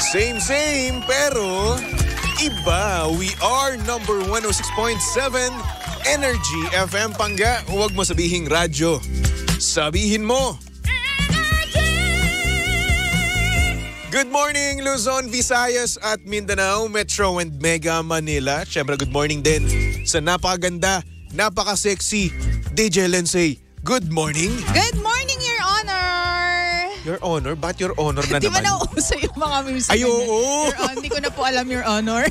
Same, pero iba. We are number 106.7 Energy FM Pangga. Huwag mo sabihing radyo. Sabihin mo. Good morning, Luzon, Visayas at Mindanao, Metro and Mega Manila. Siyempre, good morning din sa napakaganda, napaka-sexy DJ Lensay. Good morning. Good morning, Your Honor. Your Honor? Ba't Your Honor na Di naman? ba nauuso yung mga memes? Ay, oo. Hindi ko na po alam, Your Honor.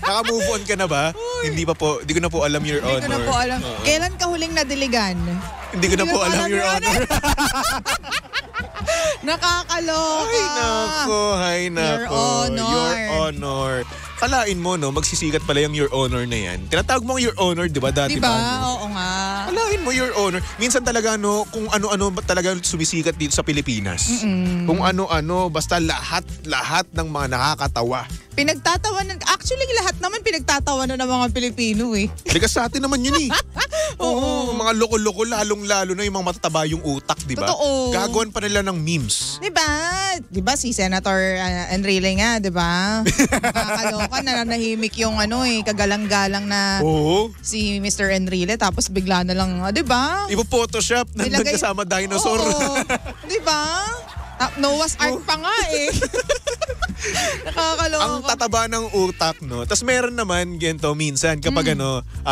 Naka-move on ka na ba? Hindi pa po. Hindi ko na po alam, Your Honor. Hindi ko na po alam. Kailan ka huling nadiligan? Hindi ko na po alam, Your Honor. Nakakaloka. Ay, nako. Your Honor. Your Honor. Kalain mo, no? Magsisikat pala yung Your Honor na yan. Tinatawag mo Your Honor, di ba? Dati diba? pa, no? Oo nga. Kalain mo Your Honor. Minsan talaga, no, kung ano-ano talaga sumisikat dito sa Pilipinas. Kung ano-ano, basta lahat ng mga nakakatawa. Pinagtatawanan. Actually, lahat naman pinagtatawanan ng mga Pilipino eh. Likas sa atin naman yun eh. Oo. Mga loko-loko, lalong-lalo na yung mga matataba yung utak, di ba? Totoo. Gagawan pa nila ng memes. Diba si Senator Enrile nga, diba? Nakakaloka, nananahimik yung kagalang-galang na si Mr. Enrile tapos bigla na lang, diba? Ipo-photoshop, nandun kasama dinosaur. Oo, diba? Noah's Ark pa nga eh. Nakakaloka. Ang tataba ng utak, no? Tapos meron naman, ganito, minsan, kapag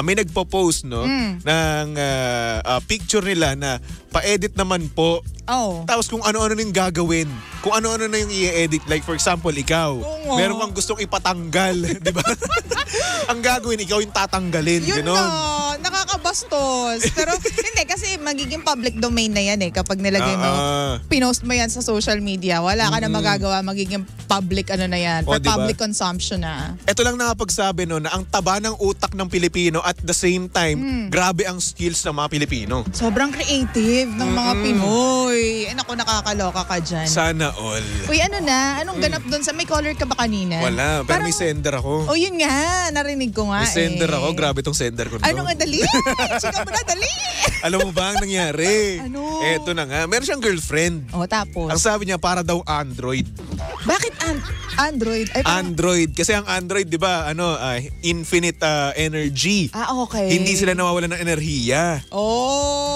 may nagpo-post, no? Ng picture nila na pa-edit naman po. Tapos kung ano-ano yung gagawin. Kung ano-ano na yung i-edit. Like for example, ikaw. Meron kang gustong ipatanggal. Di ba? Ang gagawin, ikaw yung tatanggalin. Yun ganon. Nakakabastos. Pero hindi, kasi magiging public domain na yan eh. Kapag nilagay mo, pinost mo yan sa social media, wala ka na magagawa. Magiging public na yan. For diba? public consumption na. Ito lang nakapagsabi, no, na ang taba ng utak ng Pilipino at the same time, grabe ang skills ng mga Pilipino. Sobrang creative ng mga Pinoy. Naku, nakakaloka ka dyan. Sana all. Uy, anong ganap doon sa may color ka ba kanina? Wala, pero may sender ako. Yun nga, narinig ko nga may sender ako, grabe tong sender ko. Ano nga, dali? Chika mo na, dali! Alam mo ba ang nangyari? Ano? Eto na nga, meron siyang girlfriend. Tapos? Ang sabi niya, para daw Android. Bakit Android? Android. Kasi ang Android, di ba, infinite energy. Okay. Hindi sila nawawalan ng enerhiya.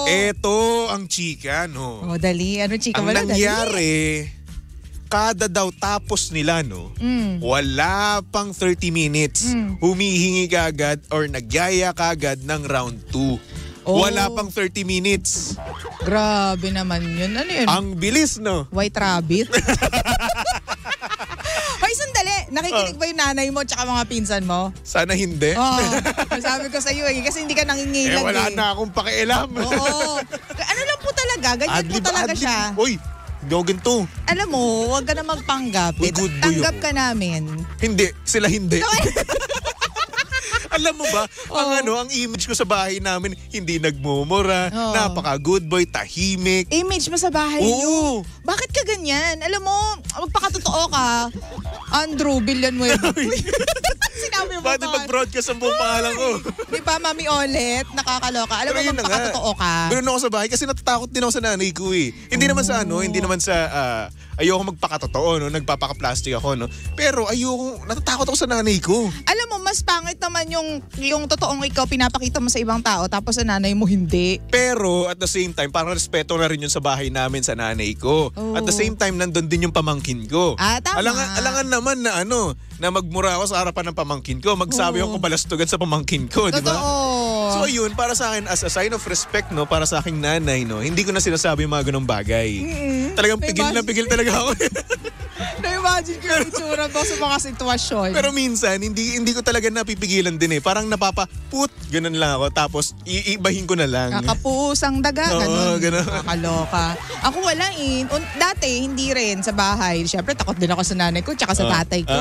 Eto ang chika, no? Dali. Ano chika mo na, dali? Ang nangyari, kada daw tapos nila, no? Wala pang 30 minutes. Humihingi kagad or nagyaya kagad ng round 2. Wala pang 30 minutes. Grabe naman yun. Ano yun? Ang bilis, no? White rabbit? Hoy, sandali. Nakikinig ba yung nanay mo tsaka mga pinsan mo? Sana hindi. Sabi ko sa iyo kasi hindi ka nangingilag wala na akong pakialam. Ano lang po talaga? Ganyan po talaga siya. Uy, hindi ako ganito. Alam mo, huwag ka na magpanggap. Tanggap ka namin. Hindi, sila hindi. Alam mo ba, ang image ko sa bahay namin, hindi nagmumura, napaka-good boy, tahimik. Image mo sa bahay niyo? Bakit ka ganyan? Alam mo, magpakatotoo ka. Andrew Villanueva. Sinabi mo ba? Bakit pag-broadcast ang buong pangalan ko? Di ba, Mami Olet? Nakakaloka. Alam mo, magpakatotoo ka. Ganun ako sa bahay kasi natatakot din ako sa nanay ko eh. Hindi naman sa hindi naman sa ayoko magpakatotoo, no? Nagpapaka-plastic ako, no? Pero natatakot ako sa nanay ko. Alam mo, mas pangit naman yung totoong ikaw pinapakita mo sa ibang tao tapos sa nanay mo hindi. Pero at the same time, parang respeto na rin yun sa bahay namin sa nanay ko. At the same time, nandun din yung pamangkin ko. Tama. Alangan naman na na magmura ako sa harapan ng pamangkin ko. Magsabi ako balastugan sa pamangkin ko, di ba? So yun, para sa akin, as a sign of respect, no, para sa aking nanay, no, hindi ko na sinasabi yung mga ganong bagay. Talagang pigil talaga ako. Na-imagine ko yung itsura mo sa mga sitwasyon. Pero minsan, hindi ko talaga napipigilan din eh. Parang ganun lang ako. Tapos, iibahin ko na lang. Kakapusang daga, ganun. Kakaloka. Ako wala eh. Dati, hindi rin sa bahay. Siyempre, takot din ako sa nanay ko tsaka sa tatay ko.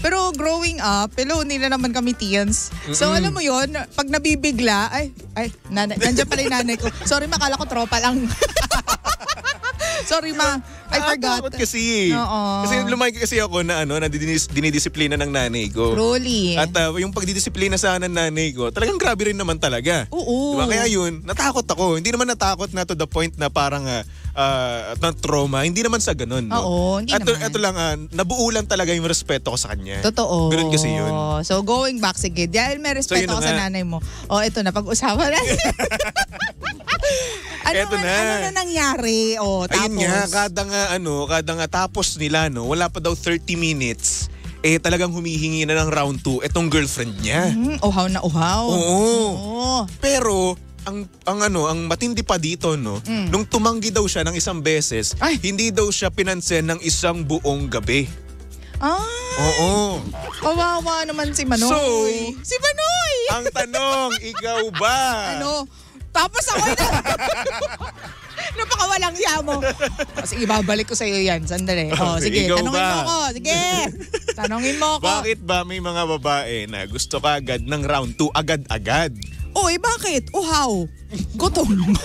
Pero growing up, nila naman kami teens. So, alam mo yun, pag nabibigla, nandiyan pala yung nanay ko. Sorry, makala ko tropa lang. Sorry ma, I forgot. Takot kasi. Oo. Kasi lumaki kasi ako na dinidisiplina ng nanay ko. Truly. At yung pagdidisiplina sa ng nanay ko, talagang grabe rin naman talaga. Oo. Diba? Kaya yun, natakot ako. Hindi naman natakot na to the point na parang na-trauma. Hindi naman sa ganun. No? Oo, hindi naman. Ito lang, nabuo lang talaga yung respeto ko sa kanya. Totoo. Ganun kasi yun. So going back, sige. Dahil may respeto So, ko sa nanay mo. Ito na, pag-usapan natin. Ano na nangyari? Tapos. Ayun nga, kada nga tapos nila, no, wala pa daw 30 minutes, talagang humihingi na ng round 2 etong girlfriend niya. Uhaw na uhaw. Oo. Pero, ang matindi pa dito, no, nung tumanggi daw siya ng isang beses, hindi daw siya pinansin ng isang buong gabi. Oo. Kawawa naman si Manoy. So, si Manoy! Ang tanong, ikaw ba? Tapos ako napakawalang siya mo. Sige, babalik ko sa iyo yan. Sandali. Sige, tanongin mo ako. Sige. Tanongin mo ako. Bakit ba may mga babae na gusto ka agad ng round 2 agad-agad? Bakit? Uhaw. Gutom.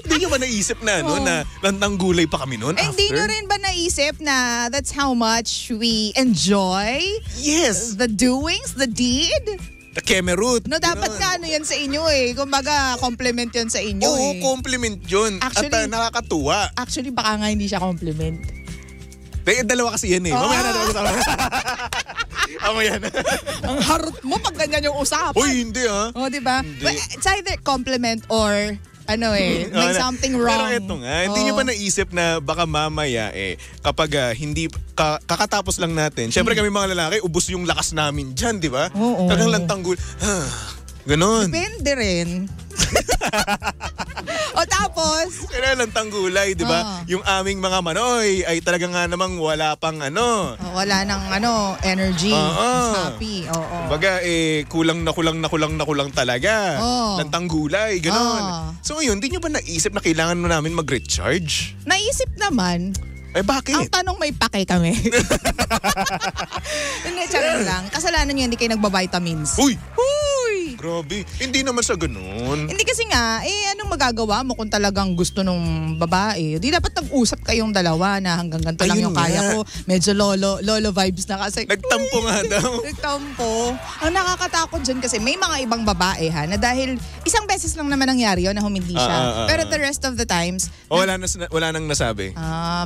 Hindi nyo ba naisip na, na lantang gulay pa kami noon after? Hindi nyo rin ba naisip na that's how much we enjoy? Yes. The doings, the deed? The kemerut. No, dapat nga yan sa inyo Kumbaga, compliment yan sa inyo Oo, compliment yun. Actually, at nakakatuwa. Actually, baka nga hindi siya compliment. Dalawa kasi yan Mamaya na naman. Mamaya na. Ang harot mo pag ganyan yung usapan. Uy, hindi diba? But it's either compliment or may something wrong. Pero eto nga, hindi nyo ba naisip na baka mamaya kapag hindi kakatapos lang natin, syempre kami mga lalaki, ubos yung lakas namin dyan, di ba? Oo. Talagang lantanggol. Ganon. Depende rin. Tapos? Kaya lantanggulay, di ba? Yung aming mga Manoy ay talaga nga namang wala pang wala nang energy. Happy. Baga kulang talaga. Lantanggulay, ganon. So ngayon, di nyo ba naisip na kailangan mo namin mag-recharge? Naisip naman. Bakit? Ang tanong, may pake kami. Hindi, charot lang. Kasalanan nyo, hindi kayo nagba-vitamins. Uy! Grabe. Hindi naman sa ganun. Hindi kasi nga, anong magagawa mo kung talagang gusto nung babae? Di dapat nag-usap kayong dalawa na hanggang ganito lang yung kaya ko. Medyo lolo vibes na kasi. Nagtampo nga daw. Nagtampo. Ang nakakatakot dyan kasi may mga ibang babae na dahil isang beses lang naman nangyari yun na humindi siya. Pero the rest of the times. Wala nang nasabi.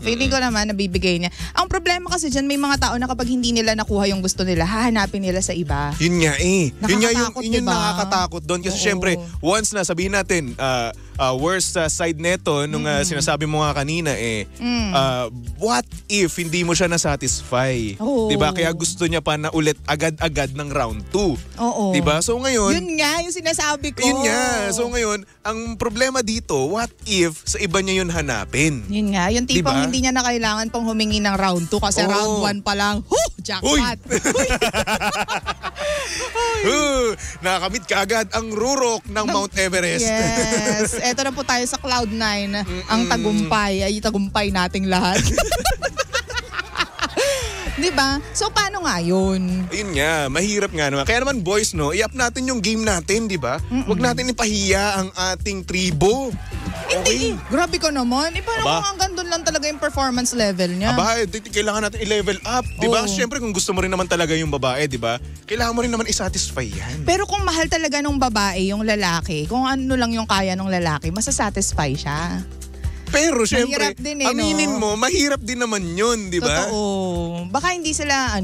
Feeling ko naman nabibigay niya. Ang problema kasi dyan, may mga tao na kapag hindi nila nakuha yung gusto nila, hahanapin nila sa iba. Yun nga Nakakatakot, yun diba? Nakakatakot doon kasi syempre once na sabihin natin worst side neto nung sinasabi mo nga kanina what if hindi mo siya na-satisfy? 'Di ba? Kaya gusto niya pa na ulit agad-agad ng round 2. 'Di ba? So ngayon, yun nga yung sinasabi ko. Yun nga. So ngayon, ang problema dito, what if sa iba niya yun hanapin? Yun nga, yung tipong diba? hindi niya na kailangan pang humingi ng round 2 kasi round 1 pa lang. Jackpot. Nakakamit ka agad ang rurok ng Mount Everest. Yes. Eto na po tayo sa Cloud9. Ang tagumpay ay tagumpay nating lahat. Diba? So, paano nga yun? Ayun nga, mahirap nga naman. Kaya naman boys, i-up natin yung game natin, di ba? Huwag natin ipahiya ang ating tribo. Hindi, grabe ka naman. Parang hanggang doon lang talaga yung performance level niya. Kailangan natin i-level up, di ba? Siyempre kung gusto mo rin naman talaga yung babae, di ba? Kailangan mo rin naman i-satisfy yan. Pero kung mahal talaga nung babae, yung lalaki, kung ano lang yung kaya nung lalaki, masasatisfy siya. Pero syempre, aminin mo, mahirap din naman yun, di ba? Totoo. Baka hindi sila,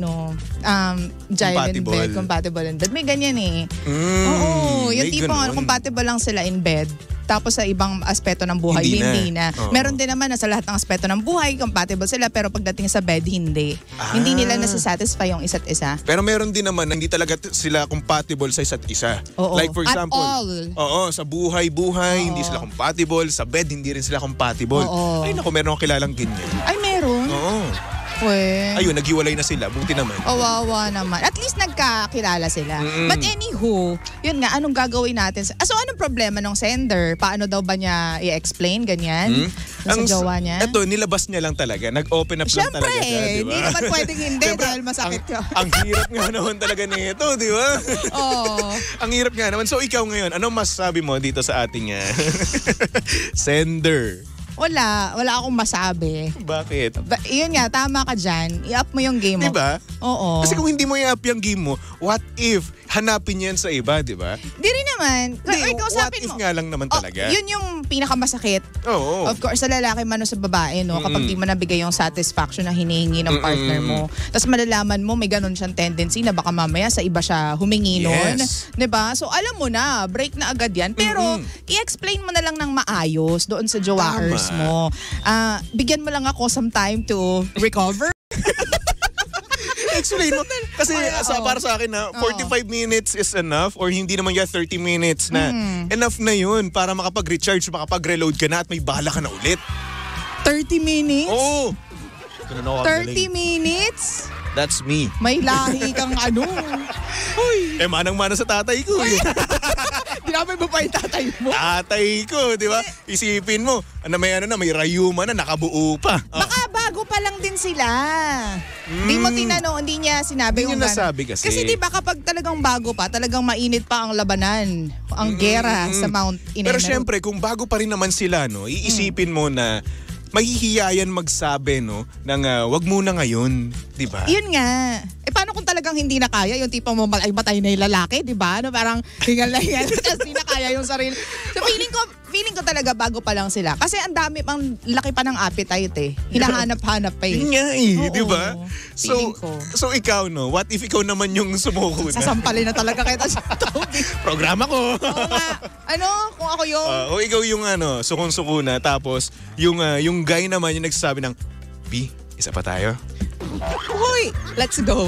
giant in bed, compatible in bed. May ganyan Oo, yung tipong compatible lang sila in bed. Tapos sa ibang aspeto ng buhay, hindi na. Meron din naman na sa lahat ng aspeto ng buhay, compatible sila, pero pagdating sa bed, hindi. Hindi nila nasa-satisfy yung isa't isa. Pero meron din naman na hindi talaga sila compatible sa isa't isa. Like for example, sa buhay-buhay, hindi sila compatible. Sa bed, hindi rin sila compatible. Ay naku, meron akong kilalang ganyan. Ay, meron? Ayun, naghiwalay na sila. Buti naman. Wawa naman. At least nagkakilala sila. But anywho, yun nga, anong gagawin natin? So, anong problema ng sender? Paano daw ba niya i-explain? Ganyan? Sa jowa niya? Ito, nilabas niya lang talaga. Nag-open up lang talaga siya, di ba? Hindi naman pwedeng hindi dahil masakit ka. Ang hirap nga naman talaga nito, di ba? Ang hirap nga naman. So, ikaw ngayon, anong masasabi mo dito sa ating sender? Wala akong masabi. Bakit? Yun nga, tama ka dyan. I-up mo yung game mo. Diba? Oo. Kasi kung hindi mo i-up yung game mo, what if hanapin yan sa iba, diba? Di rin naman. What if nga lang naman talaga? Yun yung pinakamasakit. Oo. Of course, sa lalaki man o sa babae, no? Kapag di mo nabigay yung satisfaction na hinihingi ng partner mo. Tapos malalaman mo, may ganun siyang tendency na baka mamaya sa iba siya humingi nun. Diba? So alam mo na, break na agad yan. Pero i-explain mo na lang ng maayos doon sa jowaers mo. Bigyan mo lang ako some time to recover. Explain mo. Kasi para sa akin na 45 minutes is enough or hindi naman yan 30 minutes na enough na yun para makapag-recharge, makapag-reload ka na at may bala ka na ulit. 30 minutes? Oo. 30 minutes? That's me. May lahi kang ano. Uy. Manang-mana sa tatay ko eh. Dinamay mo pa yung tatay mo? Tatay ko, di ba? Isipin mo, may rayuma na nakabuo pa. Baka bago pa lang din sila. Hindi mo tinanong, hindi niya sinabi yung nasabi kasi. Kasi di ba kapag talagang bago pa, talagang mainit pa ang labanan, ang gera sa Mount Inanao. Pero syempre, kung bago pa rin naman sila, no, iisipin mo na mahihiyayan magsabi, no, ng wag muna ngayon, di ba? Yun nga. Paano kung talagang hindi na kaya, yung tipong mo matay na yung lalaki, di ba? No, parang hingal na hingal, tapos hindi na kaya yung sarili. So feeling ko talaga bago pa lang sila. Kasi ang dami, ang laki pa ng appetite eh. Hinahanap-hanap pa eh. Yun nga eh, di ba? So ikaw, no, what if ikaw naman yung sumuko na? Sasampalin na talaga kita sa tubig. Programa ko. Oo nga. Kung ako yung... o ikaw yung sukong-suko na, tapos yung guy naman yung nagsasabi ng, B, isa pa tayo? Hoy, let's go.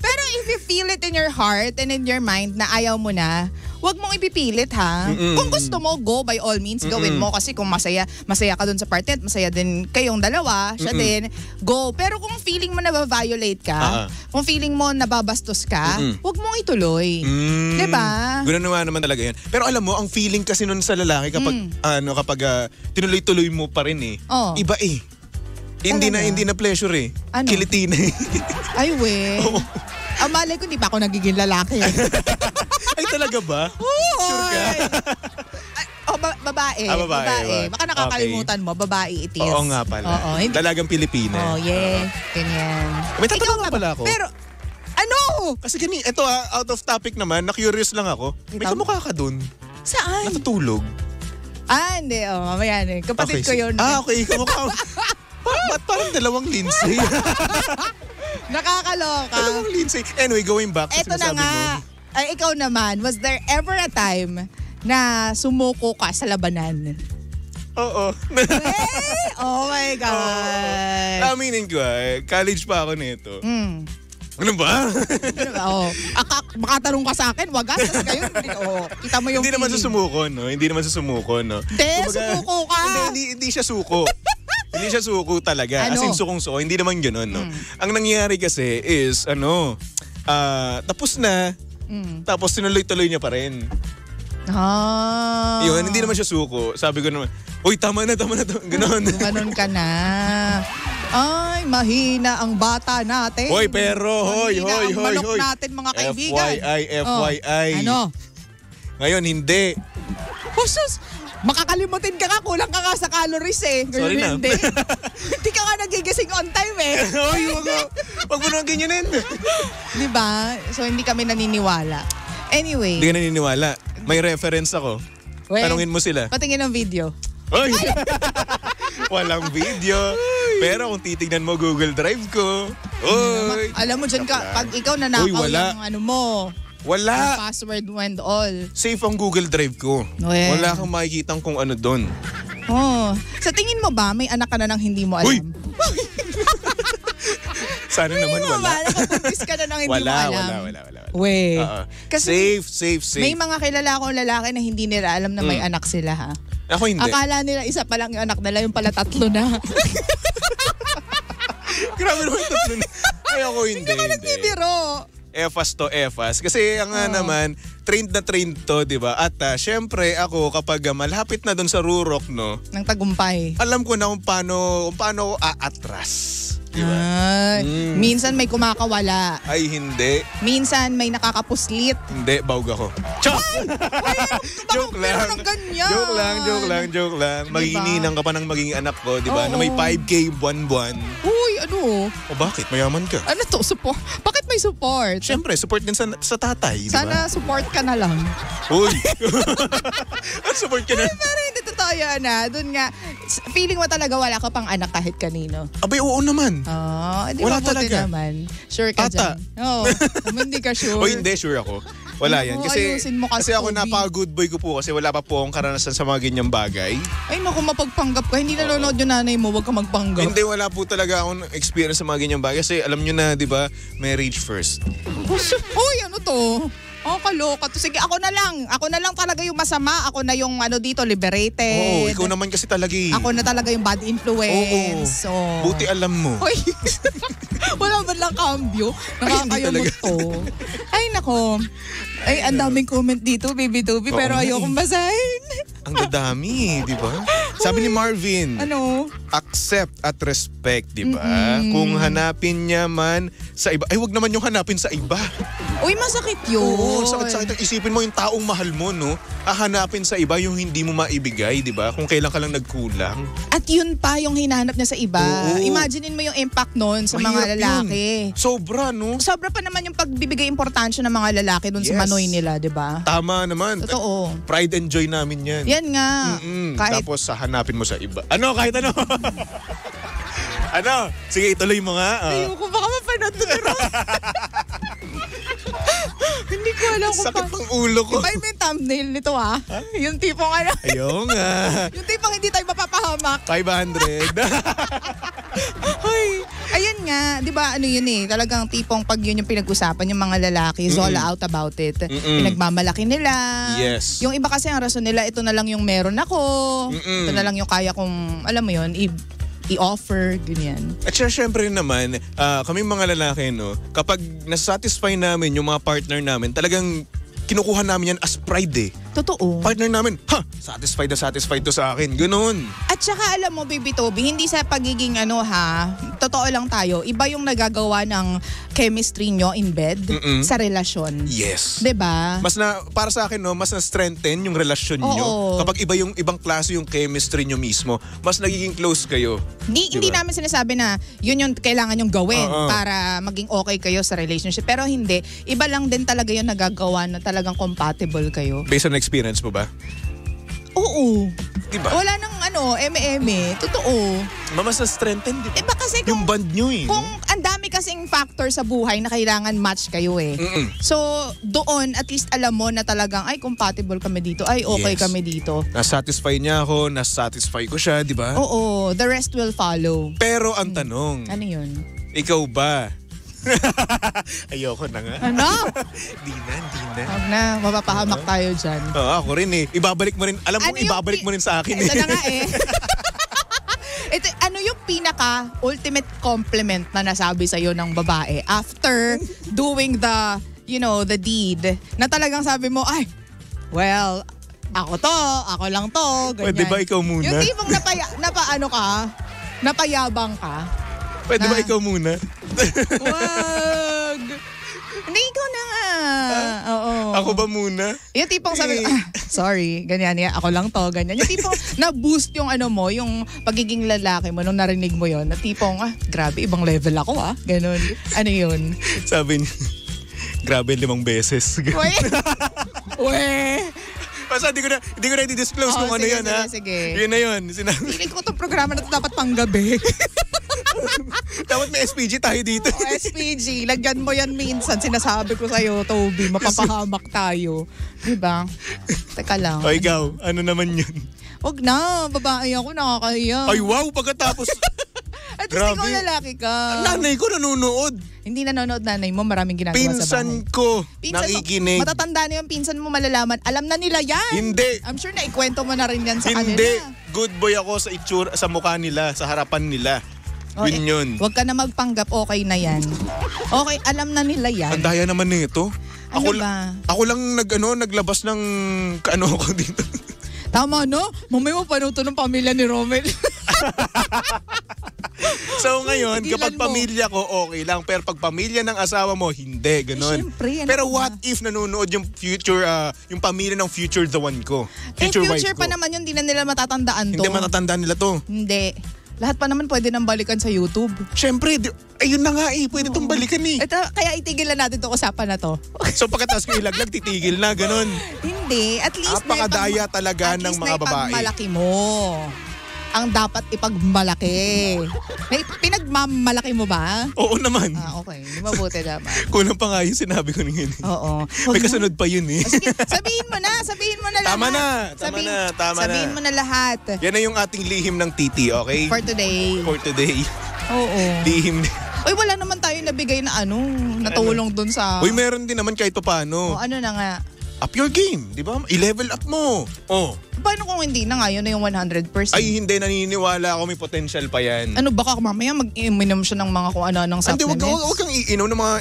Pero if you feel it in your heart and in your mind na ayaw mo na, wag mong ipipilit ha. Kung gusto mo, go by all means, gawin mo. Kasi kung masaya ka dun sa party at masaya din kayong dalawa, siya din, go. Pero kung feeling mo na-violate ka, kung feeling mo nababastos ka, wag mong ituloy. Diba? Gano'n naman talaga yan. Pero alam mo, ang feeling kasi nun sa lalaki kapag tinuloy-tuloy mo pa rin eh, iba eh. Hindi na pleasure eh. Ano? Kiliti na eh. Ay, we. Malay ko, di ba ako nagiging lalaki? Ay, talaga ba? Sure ka? Babae. Babae. Baka nakakalimutan mo, babae it is. Oo nga pala. Dalagang Pilipina. Yeah. Ganyan. May tatanong nga pala ako. Pero, ano? Kasi ito out of topic naman, na-curious lang ako. May kamukha ka dun. Saan? Natutulog. Hindi. Mamaya na. Kapatid ko yun. Okay. Kamukha. Ba't parang dalawang Lindsay? Nakakaloka. Dalawang Lindsay. Anyway, going back sa sinasabi mo. Ay, ikaw naman, was there ever a time na sumuko ka sa labanan? Oo. Oh my God. Aminin ko college pa ako nito. Ano ba? Makatanong ka sa akin, wagas kayo. Kita mo yung Hindi naman susumuko, no? Hindi, sumuko ka. Hindi siya suko. Hindi siya suko talaga. As in sukong-suko. Hindi naman gano'n, no? Ang nangyayari kasi is, tapos na. Tapos tinuloy-tuloy niya pa rin. Yun, hindi naman siya suko. Sabi ko naman, uy, tama na. Ganon. Ganon ka na. Ay, mahina ang bata natin. Hoy, pero, hoy. Manok natin, mga kaibigan. FYI. Ano? Ngayon, hindi. Husus, makakalimutin ka nga, kulang ka nga sa calories eh. Sorry na. Hindi ka nga nagigising on time eh. Hoy, wag mo naman ganyanin. Diba? So, hindi kami naniniwala. Anyway. Hindi ka naniniwala. May reference ako. Tanungin mo sila. Patingin ng video. Hoy! Walang video. Pero kung titignan mo Google Drive ko, alam mo dyan pag ikaw nanakaw yung mo. Wala. Yung password and all. Safe ang Google Drive ko. Wala kang makikita kung ano doon. Sa tingin mo ba, may anak ka na nang hindi mo alam? Uy! Sana naman wala. Nakabuntis ka na nang hindi mo alam. Wala. Kasi safe. May mga kilala akong lalaki na hindi nila alam na may anak sila ha. Ako hindi. Akala nila isa pa lang yung anak nila, yung pala 3 na. Grabe naman 3 na. Ay ako hindi. Hindi ka nagbibiro. EFAS. Kasi naman, trained na trained to, di ba? At syempre ako kapag malapit na doon sa rurok, no? Ng tagumpay. Alam ko na kung paano aatras. Di ba? Minsan may kumakawala. Ay, hindi. Minsan may nakakapuslit. Hindi, baog ako. Chok! Joke lang. Joke lang. Magigininang ka pa ng magiging anak ko, di ba? Na may 5K buwan-buwan. Uy, ano? O bakit? Mayaman ka. Ano to? Support? Bakit may support? Siyempre, support din sa tatay, di ba? Sana support ka na lang. Uy! At support ka na. Pero hindi totoo yan Doon nga, feeling mo talaga wala ka pang anak kahit kanino. Abay, oo naman. Di wala mabuti talaga. Naman. Sure ka Ata. dyan. Oo. Hindi ka sure. O hindi, sure ako. Wala yan. Ayusin mo Kasi ako Toby. napaka-good boy ko po kasi wala pa po akong karanasan sa mga ganyang bagay. Ay naku, mapagpanggap ka. Hindi nanonood yung nanay mo, wag ka magpanggap. Hindi, wala po talaga akong experience sa mga ganyang bagay. Kasi alam nyo na, di ba, marriage first. Uy, ano to? Kaloka to. Sige, ako na lang. Ako na lang talaga yung masama. Ako na yung dito, liberated. Oo, ikaw naman kasi talaga eh. Ako na talaga yung bad influence. Oo. Buti alam mo. Uy, wala ba lang cambio? Nakakayamot to. Ay, nako. Ay, ang daming comment dito, Baby Toby, pero ayokong basahin. Ang dadami, di ba? Sabi ni Marvin, ano? Accept at respect, di ba? Kung hanapin niya man sa iba, ay wag naman yung hanapin sa iba. Uy, masakit yun. Oo, sakit-sakit. Isipin mo yung taong mahal mo, no? Hahanapin sa iba yung hindi mo maibigay, di ba? Kung kailan ka lang nagkulang. At yun pa yung hinanap niya sa iba. Oo. Imaginein mo yung impact nun sa Mahirap mga lalaki. Yun. Sobra, no? Sobra pa naman yung pagbibigay importansya ng mga lalaki dun sa manoy nila, di ba? Tama naman. Totoo. Pride and joy namin yan. Yan nga. Kahit Tapos hanapin mo sa iba. Ano? Kahit ano? Ano? Sige, ituloy mo nga. ayoko baka mapanood to pero hindi ko alam kung Sakit ng ulo ko. Iba yung thumbnail nito Yung tipong Ayaw nga. yung tipong hindi tayo mapapahamak. 500. Hoy, ayun nga, 'di ba yun talagang tipong pag yun yung pinag-usapan yung mga lalaki, is all out about it. Pinagmamalaki nila. Yes. Yung iba kasi ang rason nila, ito na lang yung meron ako. Ito na lang yung kaya kong, alam mo yun, i-offer, ganyan. At syempre naman, kami mga lalaki, no, kapag nasasatisfy namin yung mga partner namin, talagang kinukuha namin yan as pride eh. Totoo. Partner namin, satisfied to sa akin. Ganun. At saka alam mo, Baby Toby, hindi sa pagiging totoo lang tayo, iba yung nagagawa ng chemistry nyo in bed sa relasyon. Yes. 'Di ba? Para sa akin, no, mas na-strengthen yung relasyon nyo. Kapag iba yung ibang klase yung chemistry nyo mismo, mas nagiging close kayo. Hindi namin sinasabi na yun yung kailangan yung gawin para maging okay kayo sa relationship. Pero hindi. Iba lang din talaga yung nagagawa na talagang compatible kayo. Based on experience mo ba? Oo. Diba? Wala nang eme-eme. Totoo. Mas na-strengthen, diba? Iba kasi yung band nyo kung ang dami kasing factor sa buhay na kailangan match kayo So, doon at least alam mo na talagang ay compatible kami dito. Ay okay kami dito. Na-satisfy niya ako, na-satisfy ko siya, di ba? Oo, the rest will follow. Pero ang tanong, ano yun? Ikaw ba? Ayoko na nga. Ano? Di na. Huwag na, mapapahamak tayo dyan. Ako rin ibabalik mo rin, alam mo, ibabalik mo rin sa akin Ito na nga Ito, ano yung pinaka ultimate compliment na nasabi sa'yo ng babae after doing the deed, na talagang sabi mo, ay, well, ako lang to, ganyan. Pwede ba ikaw muna? Yung tipong napayabang ka. Pwede ba ikaw muna? Wag. Hindi, ikaw na nga. Oo. Ako ba muna? Yung tipong sabi, sorry, ganyan, ako lang to, ganyan. Yung tipong na-boost yung yung pagiging lalaki mo nung narinig mo yon. Na tipong, grabe, ibang level ako Ganun. Ano yun? Sabi niya, grabe 5 beses. Uwe. Basta hindi ko na i-disclose kung ano yan Sige. Yun na yun. Feeling ko itong programa na ito dapat panggabi. Dapat may SPG tayo dito. SPG. Lagyan mo yan minsan. Sinasabi ko sa'yo, Toby, mapapahamak tayo. Diba? Teka lang. O ikaw, ano naman yun? Huwag na. Babae ako, nakakahiya. Ay wow, pagkatapos... At least ikaw lalaki ka. Nanay ko nanonood. Hindi nanonood nanay mo, maraming ginagawa sa bahay. Pinsan ko, nakikinig. Matatanda na yung pinsan mo, malalaman. Alam na nila yan. Hindi. I'm sure na ikwento mo na rin yan sa kanila. Hindi. Good boy ako sa itsura, sa mukha nila, sa harapan nila. Yun. Huwag ka na magpanggap, okay na yan. Okay, alam na nila yan. Ang daya naman nito. Ano ba? Ako lang naglabas ng ko dito. Tama, no? Mamay mo panuto ng pamilya ni Romel. So ngayon, Tigilan kapag mo. pamilya ko, okay lang. Pero pag pamilya ng asawa mo, hindi. Ganon. Siyempre, ano Pero ba? what if nanonood yung future, yung pamilya ng future the one ko? Future wife pa ko. naman yun, hindi na nila matatandaan to. Hindi matatandaan nila to. Hindi. Lahat pa naman pwede nang balikan sa YouTube. Siyempre, ayun na nga Pwede itong balikan eh. Ito, kaya itigil na natin itong usapan na to. So pagkatapos ko ilaglag, titigil na, ganon. Hindi. At least Napakadaya talaga ng mga babae. malaki mo. Ang dapat ipagmalaki. May pinagmamalaki mo ba? Oo naman. Okay. Di mabuti naman. Kulang pa nga yung sinabi ko ngayon. Oo. May kasunod pa yun eh. Sige, sabihin mo na lahat. Tama na. Sabihin mo na lahat. Yan na yung ating lihim ng titi, okay? For today. For today. Oo. Lihim. Uy, wala naman tayo nabigay na natulong dun sa... Uy, meron din naman kahit paano. Ano na nga. Up your game, di ba? I-level up mo. Oh. Paano kung hindi na ngayon na yung 100%? Ay, hindi, naniniwala ako may potential pa yan. Ano, baka mamaya mag-iminom siya ng mga kung ano-anong Hindi, supplements? wag kang iinom ng mga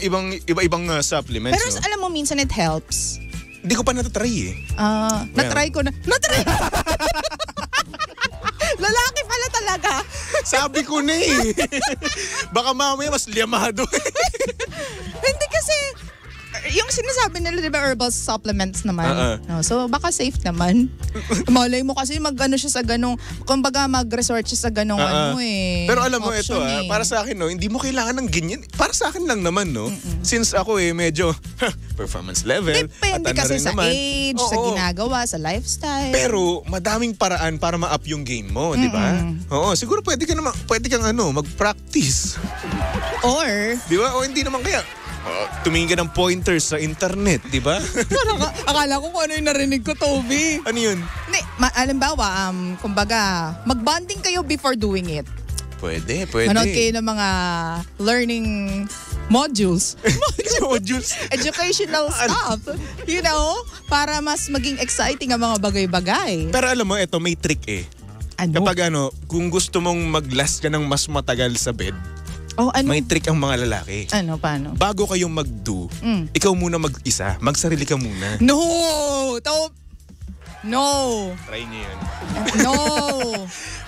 iba-ibang supplements. Pero no? alam mo, minsan it helps. Hindi ko pa natatry eh. Na-try ko na. Na-try! Lalaki pala talaga. Sabi ko na eh. Baka mamaya mas liamado. Hindi kasi, yung sinasabi nila, di ba, herbal supplements naman. No, so, baka safe naman. Malay mo kasi mag-ano siya sa ganong, kumbaga mag-resort siya sa ganong Pero alam mo ito option para sa akin, no, hindi mo kailangan ng ganyan. Para sa akin lang naman, no. Since ako medyo performance level. Depende at ano kasi rin sa naman. age, sa ginagawa, sa lifestyle. Pero madaming paraan para ma-up yung game mo, di ba? Oo, siguro pwede kang mag-practice. Or, Di ba? O hindi naman kaya tumingin ka ng pointers sa internet, di ba? akala ko kung ano yung narinig ko, Toby. Ano yun? Hindi, alimbawa, kumbaga, mag-bonding kayo before doing it. Pwede. Manood kayo ng mga learning modules. Modules. Educational stuff. You know, para mas maging exciting ang mga bagay-bagay. Pero alam mo, ito may trick eh. Ano? Kapag kung gusto mong mag-last ka ng mas matagal sa bed, may trick ang mga lalaki. Ano, paano? Bago kayong mag-do, ikaw muna mag-isa. Magsarili ka muna. No! No! Try niyo yun. No!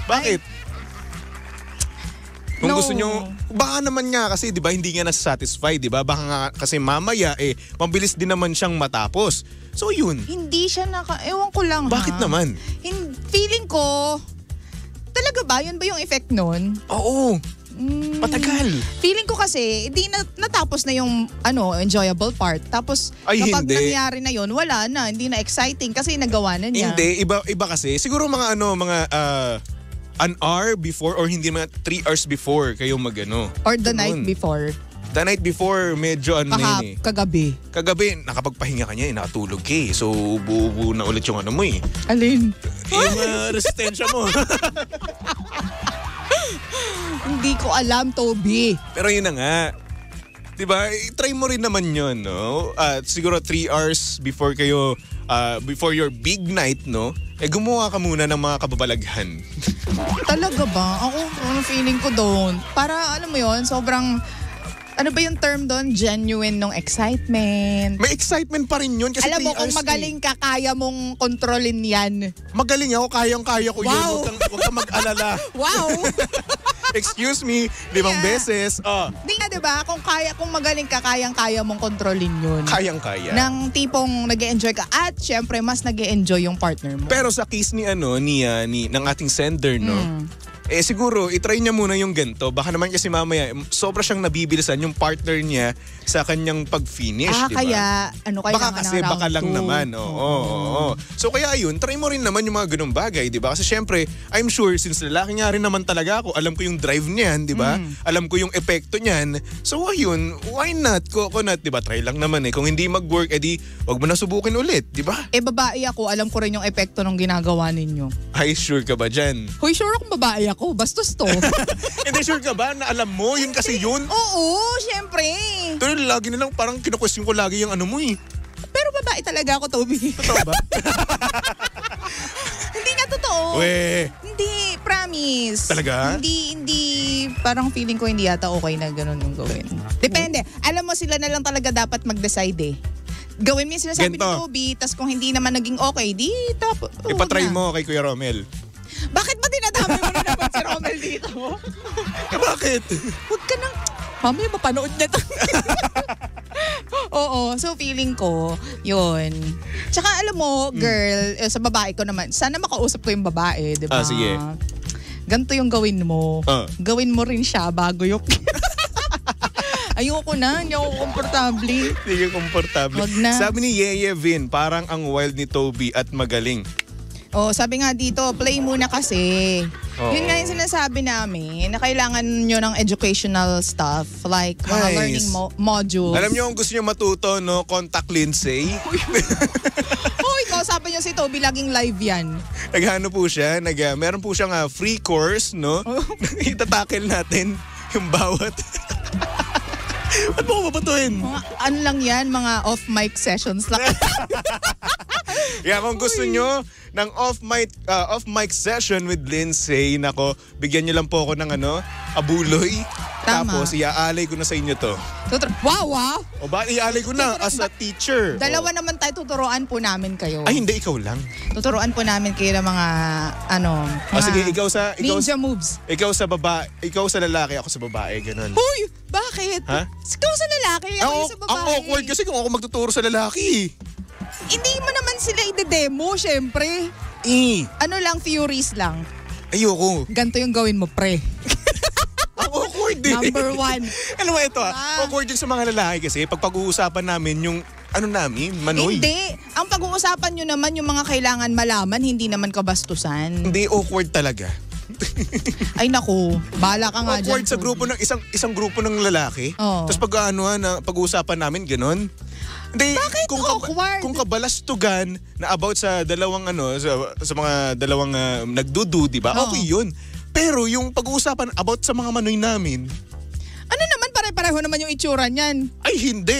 Bakit? Kung No. gusto nyo, baka naman nga kasi, di ba, hindi nga nasa-satisfy, di ba? Baka nga kasi mamaya, mabilis din naman siyang matapos. So, yun. Hindi siya ewan ko lang. Bakit naman? Feeling ko, talaga ba? Yun ba yung effect nun? Oo. Matagal. Feeling ko kasi, hindi natapos na yung enjoyable part. Tapos, kapag hindi. nangyari na yun, wala na. Hindi na exciting kasi nagawa na niya. Hindi, iba kasi. Siguro mga an hour before or hindi mga 3 hours before kayo mag-ano. Or the Ganun. night before. The night before, medyo Kagabi. Kagabi, nakapagpahinga ka niya, nakatulog ka eh. So, buo na ulit yung mo eh. Alin? Yung resistensya mo. Hindi ko alam, Toby. Pero yun na nga. Diba? Try mo rin naman yun, no? Siguro 3 hours before kayo, before your big night, no? Gumawa ka muna ng mga kababalaghan. Talaga ba? Ako, feeling ko doon. Para, alam mo yun, sobrang... Ano ba yung term doon? Genuine nung excitement. May excitement pa rin yun kasi Alam mo, 3 kung hours magaling ka, kaya mong kontrolin yan. Magaling ako, kayang-kaya ko yun. Wow. Huwag kang mag-alala. Wow! Excuse me, 5 beses. Di nga, diba? Kung magaling ka, kayang-kaya mong kontrolin yun. Kayang-kaya. Nang tipong nag-e-enjoy ka at syempre, mas nag-e-enjoy yung partner mo. Pero sa case ng ating sender, no? Siguro, itry niya muna yung ganito. Baka naman kasi mamaya, sobra siyang nabibilisan yung partner niya sa kanyang pag-finish, di ba? Kaya, baka kasi, baka lang naman. Oo. So kaya yun, try mo rin naman yung mga ganung bagay, di ba? Kasi syempre, I'm sure, since lalaki nga rin naman talaga ako, alam ko yung drive niyan, di ba? Alam ko yung epekto niyan. So ayun, why not? Coconut, di ba? Try lang naman eh. Kung hindi mag-work, edi, wag mo na subukin ulit, di ba? Babae ako, alam ko rin yung epekto ng ginagawa ninyo. Ay, sure ka ba dyan? Hoy, sure akong babae ako. Bastos to. Hindi, sure ka ba na alam mo? Yun kasi yun. Oo, syempre. Pero lagi na lang, parang kinu-question ko lagi yung mo eh. Pero babae talaga ako, Toby. Totoo ba? Hindi nga totoo. Hindi, promise. Talaga? Hindi, parang feeling ko hindi yata okay na ganun yung gawin. Depende. Alam mo, sila na lang talaga dapat mag-decide eh. Gawin mo yung sinasabi ni Toby, tas kung hindi naman naging okay, ipatry mo kay Kuya Romel. Bakit ba dinadami mo na naman si Romel dito? Bakit? Bakit? Huwag ka nang, mamaya mapanood na to. Oo, so feeling ko, yun. Tsaka alam mo, girl, sa babae ko naman, sana makausap ko yung babae, di ba? Sige. Ganito yung gawin mo. Gawin mo rin siya bago yung... Ayoko na, hindi ako komportable. Hindi ka komportable. Wag na. Sabi ni Yeye Vin, parang ang wild ni Toby at magaling. Oh, sabi nga dito, play muna kasi. Yun nga yung sinasabi namin na kailangan nyo ng educational stuff like mga learning modules. Alam nyo kung gusto nyo matuto, no? Contact Lindsay. Uy, kausapin nyo si Toby, laging live yan. Naghano po siya, meron po siyang free course, no? Itatackle natin yung bawat... Ba't mo ko babatuhin? Ano lang yan, mga off-mic sessions lang. Yeah, kung gusto nyo ng off-mic session with Lindsay, nako, bigyan nyo lang po ako ng abuloy. Tama. Tapos iaalay ko na sa inyo to. Wow, O ba, iaalay ko na as a teacher. Dalawa naman tayo, tuturuan po namin kayo. Ay, hindi, ikaw lang. Tuturuan po namin kayo ng mga, sige, ikaw sa... ninja moves. Ikaw sa babae, ikaw sa lalaki, ako sa babae, ganun. Uy, bakit? Ha? Ikaw sa lalaki, ako sa babae. Ang awkward kasi kung ako magtuturo sa lalaki. Hindi mo naman sila i-demo, syempre. Ano lang, theories lang. Ayoko. Ganito yung gawin mo, pre. Ang awkward eh. Number 1. Alam mo ito awkward yung sa mga lalaki kasi pag pag-uusapan namin yung namin, manoy. Hindi. Ang pag-uusapan nyo naman yung mga kailangan malaman, hindi naman kabastusan. Hindi, awkward talaga. Ay naku, bahala ka nga dyan. Awkward sa grupo ng isang grupo ng lalaki. Tapos pag-uusapan namin ganon. Hindi, bakit awkward? Kung kabalastugan na about sa dalawang sa mga dalawang nagdudu, di ba? Okay yun. Pero yung pag-uusapan about sa mga manoy namin, ano naman, pare-pareho naman yung itsura niyan. Ay, hindi.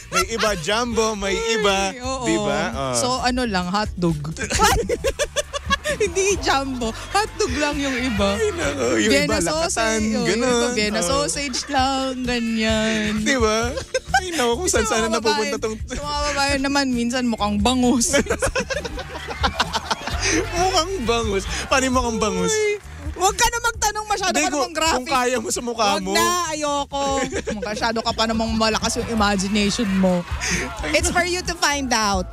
may iba jumbo, may iba, di ba? So lang, hotdog. Hindi jumbo, hotdog lang yung iba. Ay, nako, yung Vienna iba lakatan, gano'n. Vienna sausage lang, ganyan. Di ba? Ay, nako, kung saan na napupunta tong... Sa mga babae naman, minsan mukhang bangus. Mukhang bangus? Paano yung mukhang bangus? Huwag ka na magtanong, masyado ka namang graphic. Kung kaya mo sa mukha mo. Huwag na, ayoko. Masyado ka pa namang malakas yung imagination mo. It's for you to find out.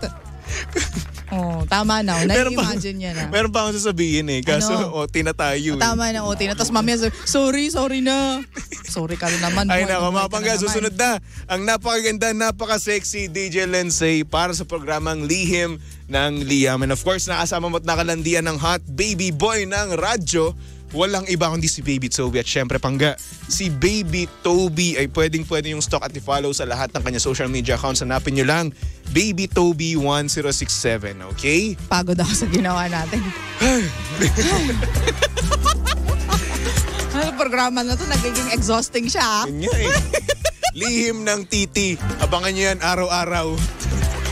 Tama na. Na-imagine niya na. Meron pa akong sasabihin kaso OT na tayo. Tama na, OT na. Tapos mamaya, sorry na. Sorry ka rin naman. Ay nako, mga pangga, susunod na ang napakaganda, napaka-sexy DJ Lindsay para sa programang Lihim ng Liam. And of course, nakasama mo at nakalandian ng hot baby boy ng radyo. Walang iba kundi si Baby Toby. At syempre, pangga, si Baby Toby ay pwede yung stalk at i-follow sa lahat ng kanya social media accounts. Hanapin nyo lang, Baby Toby 1067, okay? Pagod ako sa ginawa natin. Ang programa na to, nagiging exhausting siya. Kanya Lihim ng Titi. Abangan nyo yan araw-araw.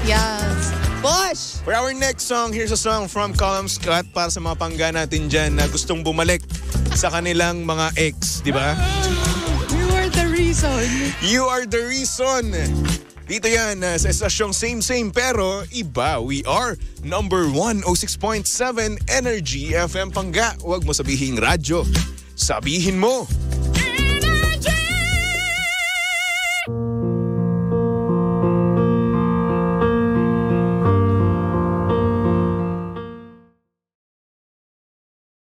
Yes. Bosh! For our next song, here's a song from Colum Scott para sa mga pangga natin dyan na gustong bumalik sa kanilang mga ex, di ba? You are the reason. You are the reason. Dito yan sa estasyong same pero iba. We are number 106.7 Energy FM Pangga. Huwag mo sabihin radyo. Sabihin mo.